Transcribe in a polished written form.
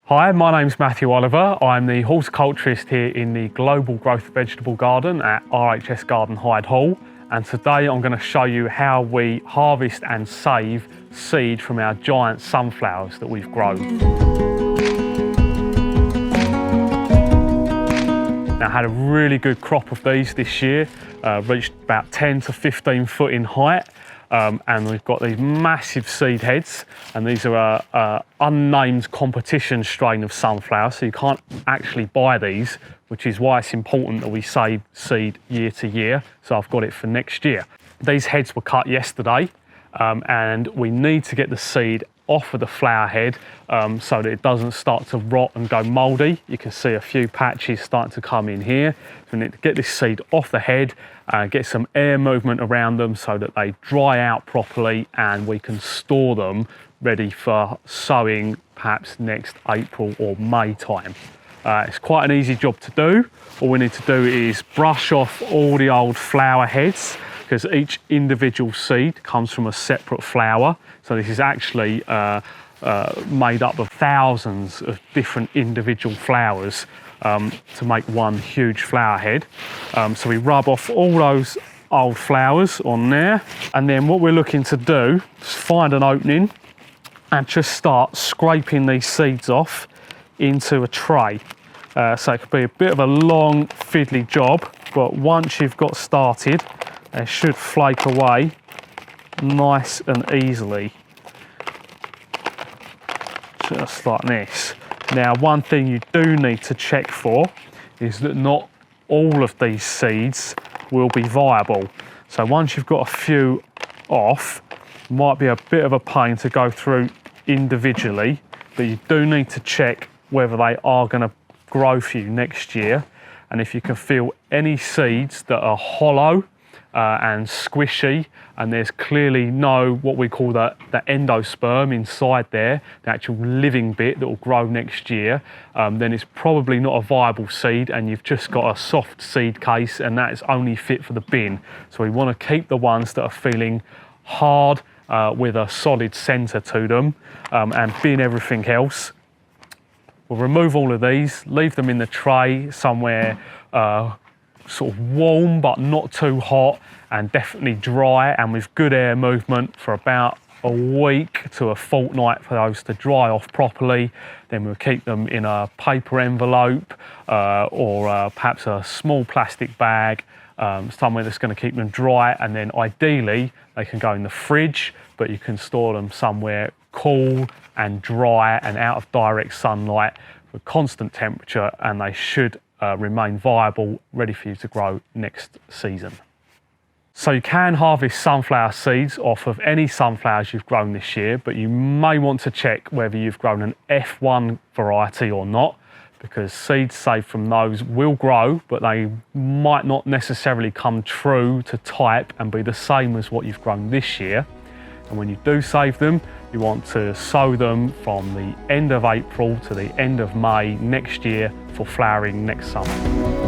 Hi, my name's Matthew Oliver. I'm the horticulturist here in the Global Growth Vegetable Garden at RHS Garden Hyde Hall. And today I'm going to show you how we harvest and save seed from our giant sunflowers that we've grown. Now, I had a really good crop of these this year, reached about 10 to 15 foot in height. And we've got these massive seed heads, and these are an unnamed competition strain of sunflower, so you can't actually buy these, which is why it's important that we save seed year to year. So I've got it for next year. These heads were cut yesterday, and we need to get the seed off of the flower head so that it doesn't start to rot and go mouldy. You can see a few patches starting to come in here. So we need to get this seed off the head, get some air movement around them so that they dry out properly and we can store them ready for sowing perhaps next April or May time. It's quite an easy job to do. All we need to do is brush off all the old flower heads, because each individual seed comes from a separate flower. So this is actually made up of thousands of different individual flowers to make one huge flower head. So we rub off all those old flowers on there. And then what we're looking to do is find an opening and just start scraping these seeds off into a tray. So it could be a bit of a long, fiddly job, but once you've got started, they should flake away nice and easily, just like this. Now, one thing you do need to check for is that not all of these seeds will be viable. So once you've got a few off, it might be a bit of a pain to go through individually, but you do need to check whether they are going to grow for you next year. And if you can feel any seeds that are hollow and squishy, and there's clearly no what we call the endosperm inside there, the actual living bit that will grow next year, then it's probably not a viable seed and you've just got a soft seed case, and that is only fit for the bin. So we want to keep the ones that are feeling hard with a solid centre to them, and bin everything else. We'll remove all of these, leave them in the tray somewhere sort of warm but not too hot, and definitely dry and with good air movement for about a week to a fortnight for those to dry off properly. Then we'll keep them in a paper envelope or perhaps a small plastic bag, somewhere that's going to keep them dry, and then ideally they can go in the fridge, but you can store them somewhere cool and dry and out of direct sunlight with constant temperature, and they should remain viable, ready for you to grow next season. So you can harvest sunflower seeds off of any sunflowers you've grown this year, but you may want to check whether you've grown an F1 variety or not, because seeds saved from those will grow, but they might not necessarily come true to type and be the same as what you've grown this year. And when you do save them, you want to sow them from the end of April to the end of May next year for flowering next summer.